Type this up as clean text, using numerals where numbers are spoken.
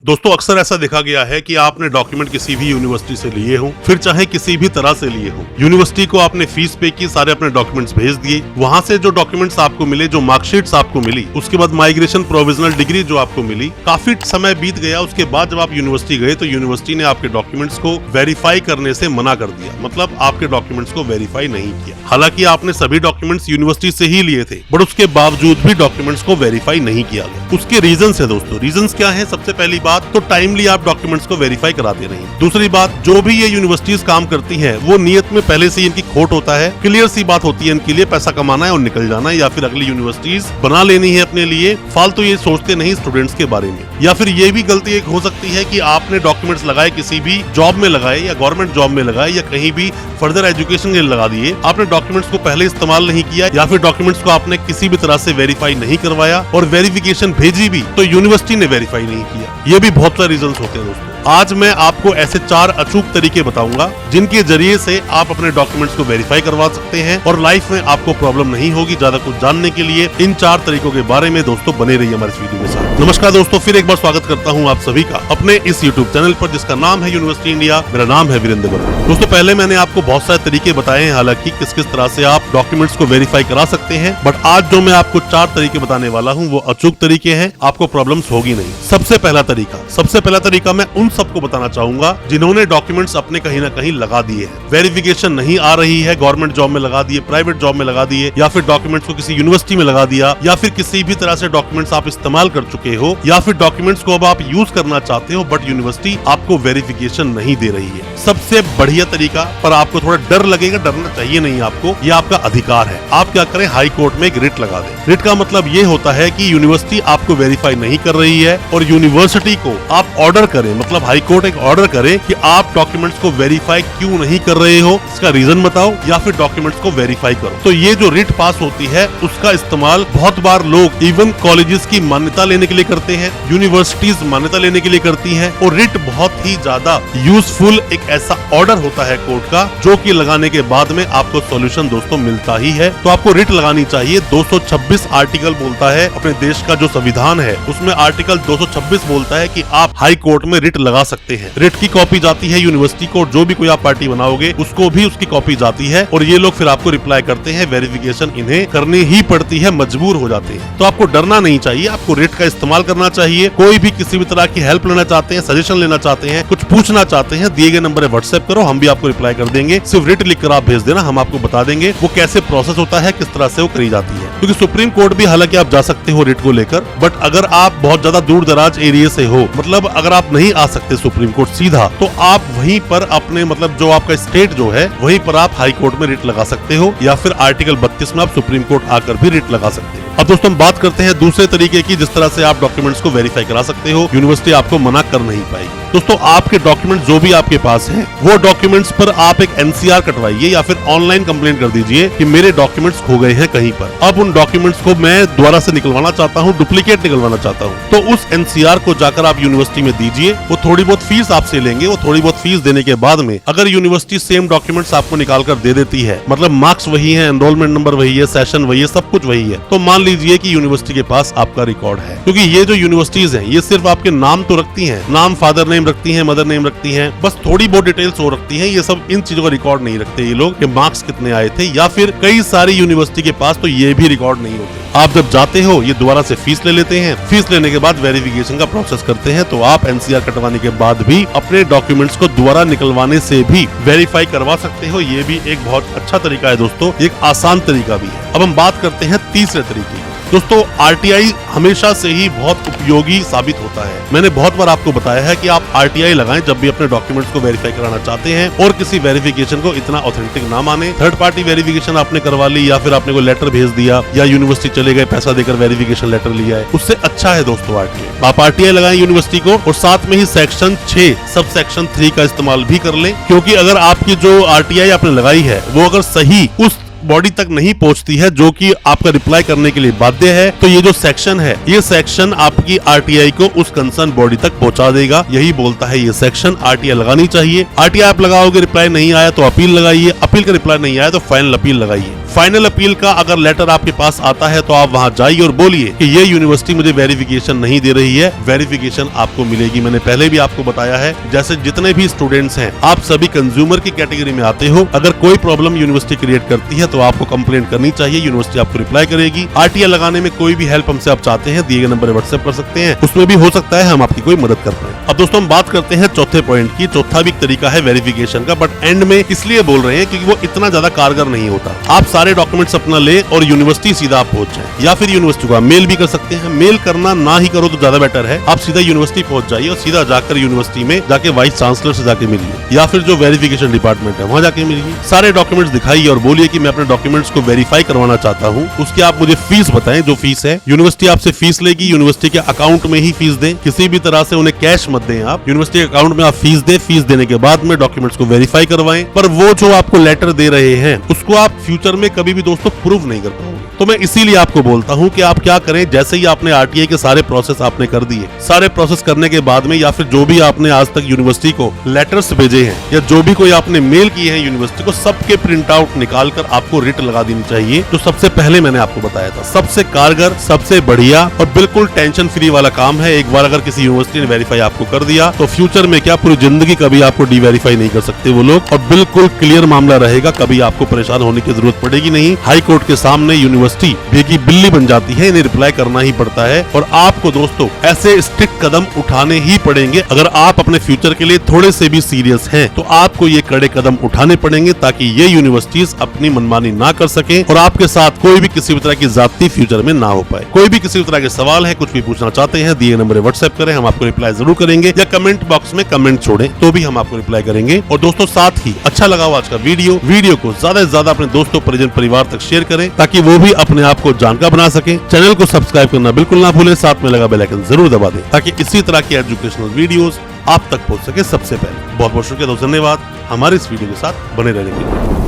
दोस्तों अक्सर ऐसा देखा गया है कि आपने डॉक्यूमेंट किसी भी यूनिवर्सिटी से लिए हो, फिर चाहे किसी भी तरह से लिए हो, यूनिवर्सिटी को आपने फीस पे की, सारे अपने डॉक्यूमेंट्स भेज दिए, वहां से जो डॉक्यूमेंट्स आपको मिले, जो मार्कशीट्स आपको मिली, उसके बाद माइग्रेशन प्रोविजनल डिग्री जो आपको मिली, काफी समय बीत गया। उसके बाद जब आप यूनिवर्सिटी गए तो यूनिवर्सिटी ने आपके डॉक्यूमेंट्स को वेरीफाई करने से मना कर दिया, मतलब आपके डॉक्यूमेंट्स को वेरीफाई नहीं किया। हालांकि आपने सभी डॉक्यूमेंट्स यूनिवर्सिटी से ही लिए थे, बट उसके बावजूद भी डॉक्यूमेंट्स को वेरीफाई नहीं किया गया। उसके रीजंस है दोस्तों। रीजंस क्या है? सबसे पहली बात तो टाइमली आप डॉक्यूमेंट्स को वेरीफाई कराते नहीं। दूसरी बात, जो भी ये यूनिवर्सिटीज काम करती हैं, वो नियत में पहले से इनकी खोट होता है। क्लियर सी बात होती है इनके लिए पैसा कमाना है और निकल जाना है, या फिर अगली यूनिवर्सिटीज बना लेनी है अपने लिए। फालतू ये सोचते नहीं स्टूडेंट्स के बारे में। या फिर ये भी गलती एक हो सकती है कि आपने डॉक्यूमेंट्स लगाए, किसी भी जॉब में लगाए या गवर्नमेंट जॉब में लगाए या कहीं भी फर्दर एजुकेशन के लिए लगा दिए, आपने डॉक्यूमेंट्स को पहले इस्तेमाल नहीं किया या फिर डॉक्यूमेंट्स को आपने किसी भी तरह से वेरीफाई नहीं करवाया और वेरिफिकेशन भेजी भी तो यूनिवर्सिटी ने वेरीफाई नहीं किया। ये भी बहुत सारे रीजंस होते हैं दोस्तों। आज मैं आपको ऐसे 4 अचूक तरीके बताऊंगा जिनके जरिए से आप अपने डॉक्यूमेंट्स को वेरीफाई करवा सकते हैं और लाइफ में आपको प्रॉब्लम नहीं होगी। ज्यादा कुछ जानने के लिए इन 4 तरीकों के बारे में दोस्तों बने रहिए हमारे इस वीडियो के साथ। नमस्कार दोस्तों, फिर एक बार स्वागत करता हूं आप सभी का अपने इस YouTube चैनल पर जिसका नाम है यूनिवर्सिटी इंडिया। मेरा नाम है वीरेंद्र वर्मा। दोस्तों पहले मैंने आपको बहुत सारे तरीके बताए हैं, हालांकि किस किस तरह से आप डॉक्यूमेंट्स को वेरीफाई करा सकते हैं, बट आज जो मैं आपको 4 तरीके बताने वाला हूँ वो अचूक तरीके हैं, आपको प्रॉब्लम्स होगी नहीं। सबसे पहला तरीका मैं उन सबको बताना चाहूंगा जिन्होंने डॉक्यूमेंट्स अपने कहीं ना कहीं लगा दिए हैं, वेरिफिकेशन नहीं आ रही है, गवर्नमेंट जॉब में लगा दिए, प्राइवेट जॉब में लगा दिए, या फिर डॉक्यूमेंट्स को किसी यूनिवर्सिटी में लगा दिया, या फिर किसी भी तरह से डॉक्यूमेंट्स आप इस्तेमाल कर चुके हो, या फिर डॉक्यूमेंट्स को अब आप यूज करना चाहते हो बट यूनिवर्सिटी आपको वेरिफिकेशन नहीं दे रही है। सबसे बढ़िया तरीका, पर आपको थोड़ा डर लगेगा, डरना चाहिए नहीं आपको, ये आपका अधिकार है। आप क्या करें, हाई कोर्ट में एक रिट लगा दें। रिट का मतलब ये होता है कि यूनिवर्सिटी आपको वेरीफाई नहीं कर रही है और यूनिवर्सिटी को आप ऑर्डर करें, मतलब हाई कोर्ट एक ऑर्डर करे कि आप डॉक्यूमेंट्स को वेरीफाई क्यों नहीं कर रहे हो, इसका रीजन बताओ या फिर डॉक्यूमेंट्स को वेरीफाई करो। तो ये जो रिट पास होती है उसका इस्तेमाल बहुत बार लोग इवन कॉलेजेस की मान्यता लेने के लिए करते हैं, यूनिवर्सिटीज मान्यता लेने के लिए करती हैं, और रिट बहुत ही ज्यादा यूजफुल एक ऐसा ऑर्डर होता है कोर्ट का जो कि लगाने के बाद में आपको सॉल्यूशन दोस्तों मिलता ही है। तो आपको रिट लगानी चाहिए। 226 आर्टिकल बोलता है अपने देश का जो संविधान है, उसमें आर्टिकल 226 बोलता है कि आप हाई कोर्ट में रिट लगा सकते हैं। रिट की कॉपी जाती है यूनिवर्सिटी को, जो भी कोई आप पार्टी बनाओगे उसको भी उसकी कॉपी जाती है और ये लोग फिर आपको रिप्लाई करते हैं। वेरिफिकेशन इन्हें करनी ही पड़ती है, मजबूर हो जाते हैं। तो आपको डरना नहीं चाहिए, आपको रिट का इस्तेमाल करना चाहिए। कोई भी किसी भी तरह की हेल्प लेना चाहते हैं, सजेशन लेना चाहते हैं, कुछ पूछना चाहते हैं, दिए गए नंबर व्हाट्सएप करो, हम भी आपको रिप्लाई कर देंगे। सिर्फ रिट लिखकर आप भेज देना, हम आपको बता देंगे वो कैसे प्रोसेस होता है, किस तरह से वो करी जाती है। क्योंकि सुप्रीम कोर्ट भी हालांकि आप जा सकते हो रिट को लेकर, बट अगर आप बहुत ज्यादा दूर दराज एरिया से हो, मतलब अगर आप नहीं आ सकते सुप्रीम कोर्ट सीधा, तो आप वहीं पर अपने मतलब जो आपका स्टेट जो है वहीं पर आप हाई कोर्ट में रिट लगा सकते हो, या फिर आर्टिकल 32 में आप सुप्रीम कोर्ट आकर भी रिट लगा सकते हो। अब दोस्तों हम बात करते हैं दूसरे तरीके की, जिस तरह से आप डॉक्यूमेंट्स को वेरीफाई करा सकते हो, यूनिवर्सिटी आपको मना कर नहीं पाएगी। दोस्तों आपके डॉक्यूमेंट जो भी आपके पास हैं, वो डॉक्यूमेंट्स पर आप एक NCR कटवाइए या फिर ऑनलाइन कंप्लेंट कर दीजिए कि मेरे डॉक्यूमेंट्स खो गए हैं कहीं पर। अब उन डॉक्यूमेंट्स को मैं दोबारा से निकलवाना चाहता हूँ, डुप्लीकेट निकलवाना चाहता हूँ, तो उस NCR को जाकर आप यूनिवर्सिटी में दीजिए। वो थोड़ी बहुत फीस आपसे लेंगे, वो थोड़ी बहुत फीस देने के बाद में अगर यूनिवर्सिटी सेम डॉक्यूमेंट्स आपको निकाल कर दे देती है, मतलब मार्क्स वही है, एनरोलमेंट नंबर वही है, सेशन वही है, सब कुछ वही है, तो मान लीजिए कि यूनिवर्सिटी के पास आपका रिकॉर्ड है। क्योंकि ये जो यूनिवर्सिटीज हैं ये सिर्फ आपके नाम तो रखती हैं, नाम, फादर नेम रखती हैं, मदर नेम रखती हैं, बस थोड़ी बहुत डिटेल्स हो रखती हैं। ये सब इन चीजों का रिकॉर्ड नहीं रखते ये लोग कि मार्क्स कितने आए थे, या फिर कई सारी यूनिवर्सिटी के पास तो ये भी रिकॉर्ड नहीं होते। आप जब जाते हो ये दोबारा से फीस ले लेते हैं, फीस लेने के बाद वेरिफिकेशन का प्रोसेस करते हैं, तो आप NCR कटवाने के बाद भी अपने डॉक्यूमेंट्स को दोबारा निकलवाने से भी वेरीफाई करवा सकते हो। ये भी एक बहुत अच्छा तरीका है दोस्तों, एक आसान तरीका भी है। अब हम बात करते हैं तीसरे तरीके की। दोस्तों RTI हमेशा से ही बहुत उपयोगी साबित होता है। मैंने बहुत बार आपको बताया है कि आप RTI लगाएं जब भी अपने डॉक्यूमेंट्स को वेरीफाई कराना चाहते हैं और किसी वेरिफिकेशन को इतना ऑथेंटिक ना माने। थर्ड पार्टी वेरिफिकेशन आपने करवा ली, या फिर आपने कोई लेटर भेज दिया, या यूनिवर्सिटी चले गए पैसा देकर वेरिफिकेशन लेटर लिया है, उससे अच्छा है दोस्तों RTI। आप RTI लगाएं यूनिवर्सिटी को और साथ में ही सेक्शन 6 सब सेक्शन 3 का इस्तेमाल भी कर लें। क्योंकि अगर आपकी जो RTI आपने लगाई है वो अगर सही उस बॉडी तक नहीं पहुंचती है जो कि आपका रिप्लाई करने के लिए बाध्य है, तो ये जो सेक्शन है, ये सेक्शन आपकी RTI को उस कंसर्न बॉडी तक पहुंचा देगा। यही बोलता है ये सेक्शन। RTI लगानी चाहिए। RTI आप लगाओगे, रिप्लाई नहीं आया तो अपील लगाइए, अपील का रिप्लाई नहीं आया तो फाइनल अपील लगाइए। फाइनल अपील का अगर लेटर आपके पास आता है तो आप वहां जाइए और बोलिए कि ये यूनिवर्सिटी मुझे वेरिफिकेशन नहीं दे रही है, वेरिफिकेशन आपको मिलेगी। मैंने पहले भी आपको बताया है, जैसे जितने भी स्टूडेंट्स हैं आप सभी कंज्यूमर की कैटेगरी में आते हो। अगर कोई प्रॉब्लम यूनिवर्सिटी क्रिएट करती है तो आपको कंप्लेंट करनी चाहिए, यूनिवर्सिटी आपको रिप्लाई करेगी। आरटीआई लगाने में कोई भी हेल्प हमसे आप चाहते हैं, दिए गए नंबर व्हाट्सएप कर सकते हैं, उसमें भी हो सकता है हम आपकी कोई मदद कर पाए। अब दोस्तों हम बात करते हैं चौथे पॉइंट की। चौथा भी एक तरीका है वेरिफिकेशन का, बट एंड में इसलिए बोल रहे हैं क्योंकि वो इतना ज्यादा कारगर नहीं होता। आप सारे डॉक्यूमेंट्स अपना ले और यूनिवर्सिटी सीधा आप पहुंच जाए, या फिर यूनिवर्सिटी को आप मेल भी कर सकते हैं। मेल करना ना ही करो तो ज्यादा बेटर है, आप सीधा यूनिवर्सिटी पहुंच जाइए और सीधा जाकर यूनिवर्सिटी में जाके वाइस चांसलर से जाके मिलिए, या फिर जो वेरिफिकेशन डिपार्टमेंट है वहां जाके मिलिए। सारे डॉक्यूमेंट्स दिखाइए और बोलिए कि मैं अपने डॉक्यूमेंट्स को वेरीफाई करवाना चाहता हूँ। उसके आप मुझे फीस बताएं, जो फीस है। यूनिवर्सिटी आपसे फीस लेगी, यूनिवर्सिटी के अकाउंट में ही फीस दें, किसी भी तरह से उन्हें कैश मत दें। आप यूनिवर्सिटी अकाउंट में आप फीस दें, फीस देने के बाद में डॉक्यूमेंट्स को वेरीफाई करवाएं। पर वो जो आपको लेटर दे रहे हैं उसको आप फ्यूचर में कभी भी दोस्तों प्रूव नहीं कर पाओगे। तो मैं इसीलिए आपको बोलता हूं कि आप क्या करें, जैसे ही आपने आरटीआई के सारे प्रोसेस आपने कर दिए, सारे प्रोसेस करने के बाद में या फिर जो भी आपने आज तक यूनिवर्सिटी को लेटर्स भेजे हैं या जो भी कोई आपने मेल किए हैं यूनिवर्सिटी को, सबके प्रिंट आउट निकाल कर आपको रिट लगा देनी चाहिए। जो सबसे पहले मैंने आपको बताया था, सबसे कारगर, सबसे बढ़िया और बिल्कुल टेंशन फ्री वाला काम है। एक बार अगर किसी यूनिवर्सिटी ने वेरीफाई आपको कर दिया तो फ्यूचर में क्या पूरी जिंदगी कभी आपको डीवेरीफाई नहीं कर सकते वो लोग, और बिल्कुल क्लियर मामला रहेगा, कभी आपको परेशान होने की जरूरत पड़ेगी नहीं। हाई कोर्ट के सामने यूनिवर्सिटी बेगी बिल्ली बन जाती है, इन्हें रिप्लाई करना ही पड़ता है। और आपको दोस्तों ऐसे स्ट्रिक्ट कदम उठाने ही पड़ेंगे। अगर आप अपने फ्यूचर के लिए थोड़े से भी सीरियस हैं तो आपको ये कड़े कदम उठाने पड़ेंगे ताकि ये यूनिवर्सिटीज अपनी मनमानी ना कर सके और आपके साथ कोई भी किसी भी तरह की जाती फ्यूचर में ना हो पाए। कोई भी किसी भी तरह के सवाल है, कुछ भी पूछना चाहते हैं, दिए नंबर व्हाट्सएप करें, हम आपको रिप्लाई जरूर करेंगे, या कमेंट बॉक्स में कमेंट छोड़ें तो भी हम आपको रिप्लाई करेंगे। और दोस्तों साथ ही अच्छा लगा हो आज का वीडियो को ज्यादा से ज्यादा अपने दोस्तों, परिजन, परिवार तक शेयर करें ताकि वो भी अपने आप को जानकार बना सके। चैनल को सब्सक्राइब करना बिल्कुल ना भूलें, साथ में लगा बेल आइकन जरूर दबा दें ताकि इसी तरह की एजुकेशनल वीडियोस आप तक पहुंच सके सबसे पहले। बहुत बहुत शुक्रिया दोस्तों, धन्यवाद हमारे इस वीडियो के साथ बने रहने के लिए।